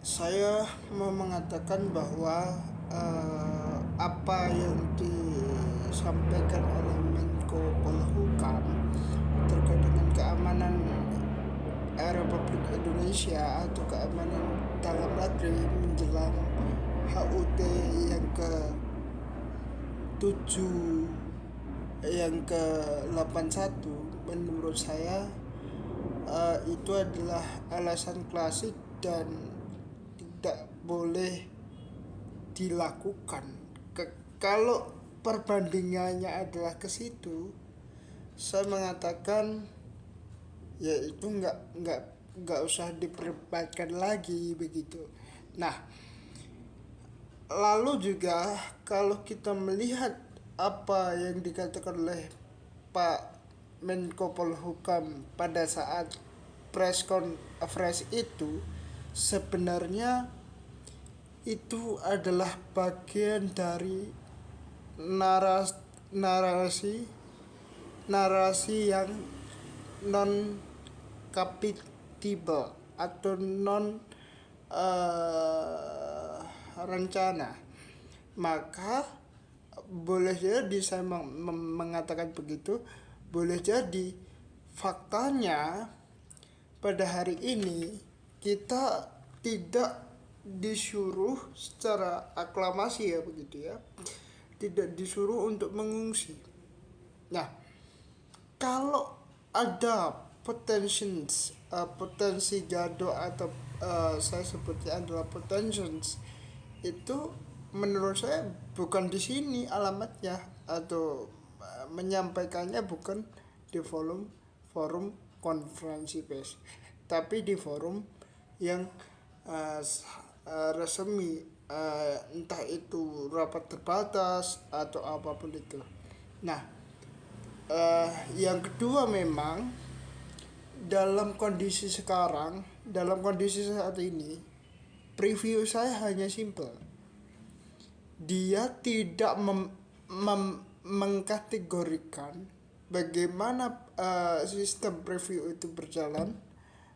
Saya mau mengatakan bahwa apa yang disampaikan oleh Menko Polhukam terkait dengan keamanan Republik Indonesia atau keamanan dalam negeri menjelang HUT yang ke-7 yang ke-81 menurut saya itu adalah alasan klasik dan tidak boleh dilakukan. Kalau perbandingannya adalah ke situ, saya mengatakan ya itu nggak usah diperdebatkan lagi begitu. Nah, lalu juga kalau kita melihat apa yang dikatakan oleh Pak Menko Polhukam pada saat press conference itu, sebenarnya itu adalah bagian dari narasi narasi yang non kapitibel atau non rencana. Maka boleh jadi saya mengatakan begitu, boleh jadi faktanya pada hari ini kita tidak disuruh secara aklamasi ya begitu ya, tidak disuruh untuk mengungsi. Nah, kalau ada potensi gaduh atau saya sebutnya adalah potensions, itu menurut saya bukan di sini alamatnya, atau menyampaikannya bukan di forum konferensi pers, tapi di forum yang uh, resmi, entah itu rapat terbatas atau apapun itu. Nah, yang kedua memang dalam kondisi sekarang, dalam kondisi saat ini, preview saya hanya simple. Dia tidak mengkategorikan bagaimana sistem preview itu berjalan,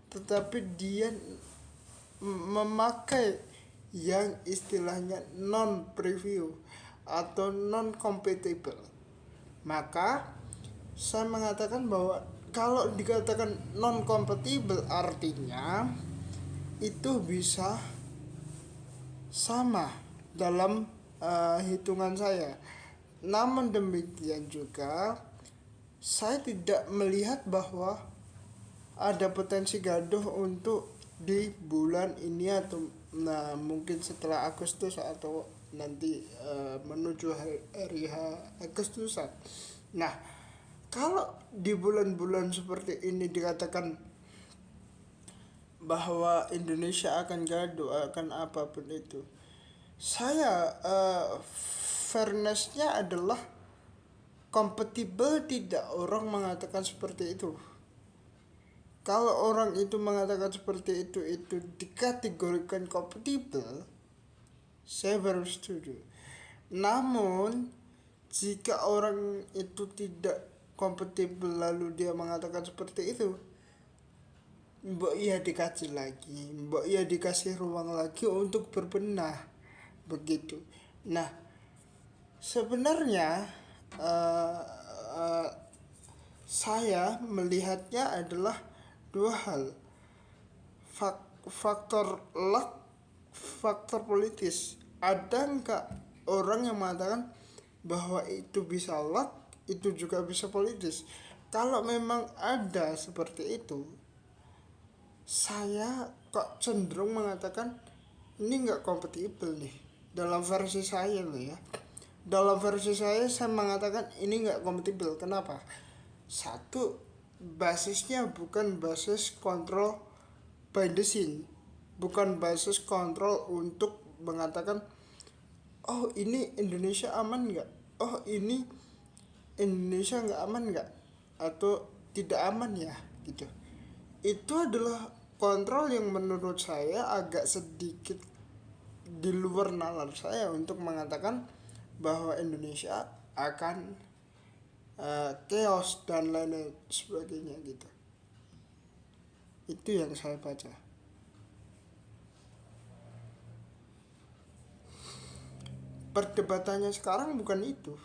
tetapi dia memakai yang istilahnya non preview atau non compatible. Maka saya mengatakan bahwa kalau dikatakan non compatible artinya itu bisa sama dalam hitungan saya. Namun demikian juga saya tidak melihat bahwa ada potensi gaduh untuk di bulan ini atau mungkin setelah Agustus atau nanti menuju hari Agustusan. Nah, kalau di bulan-bulan seperti ini dikatakan bahwa Indonesia akan gaduh akan apapun itu, saya fairnessnya adalah kompatibel tidak orang mengatakan seperti itu. Kalau orang itu mengatakan seperti itu dikategorikan kompatibel, saya baru setuju. Namun jika orang itu tidak kompatibel lalu dia mengatakan seperti itu, mbok iya dikaji lagi, mbok iya dikasih ruang lagi untuk berbenah begitu. Nah, sebenarnya uh, uh, saya melihatnya adalah dua hal, faktor luck, faktor politis. Ada nggak orang yang mengatakan bahwa itu bisa luck, itu juga bisa politis? Kalau memang ada seperti itu, saya kok cenderung mengatakan ini nggak kompatibel nih dalam versi saya loh ya. Dalam versi saya mengatakan ini nggak kompatibel. Kenapa? Satu, basisnya bukan basis kontrol by the scene, bukan basis kontrol untuk mengatakan oh ini Indonesia aman nggak, oh ini Indonesia nggak aman nggak, atau tidak aman ya gitu. Itu adalah kontrol yang menurut saya agak sedikit di luar nalar saya untuk mengatakan bahwa Indonesia akan chaos dan lain sebagainya gitu. Itu yang saya baca. perdebatannya sekarang bukan itu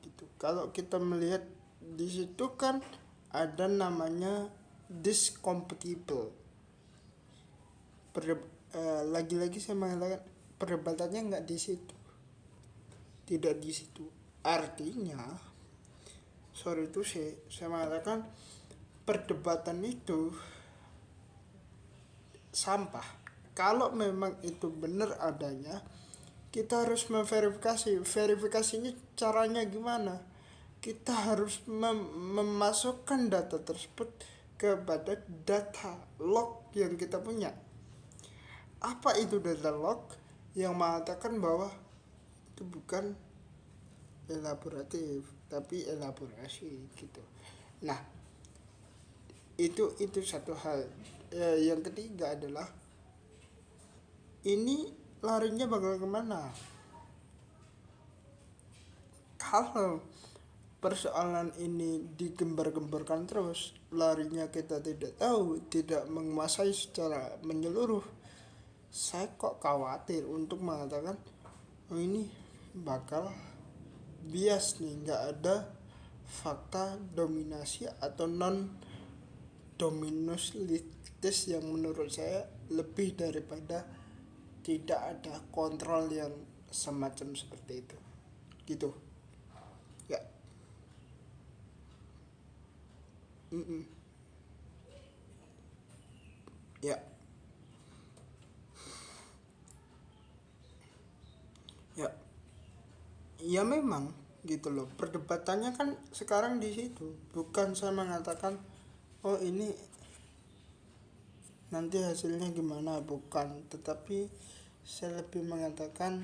gitu. Kalau kita melihat di situ kan ada namanya discompatible. Lagi-lagi saya mengatakan perdebatannya nggak di situ, tidak di situ. Artinya, sorry itu saya mengatakan perdebatan itu sampah. Kalau memang itu benar adanya, kita harus memverifikasi. Verifikasinya caranya gimana? Kita harus memasukkan data tersebut kepada data log yang kita punya. Apa itu data log? Yang mengatakan bahwa itu bukan elaboratif tapi elaborasi gitu. Nah, itu satu hal. Yang ketiga adalah ini larinya bakal kemana? Kalau persoalan ini digembar-gemborkan terus, larinya kita tidak tahu, tidak menguasai secara menyeluruh, saya kok khawatir untuk mengatakan oh ini bakal bias nih, nggak ada fakta dominasi atau non dominuslitis yang menurut saya lebih daripada tidak ada kontrol yang semacam seperti itu gitu ya. Mm-mm. Ya, ya, ya memang gitu loh, perdebatannya kan sekarang di situ. Bukan saya mengatakan oh ini nanti hasilnya gimana, bukan, tetapi saya lebih mengatakan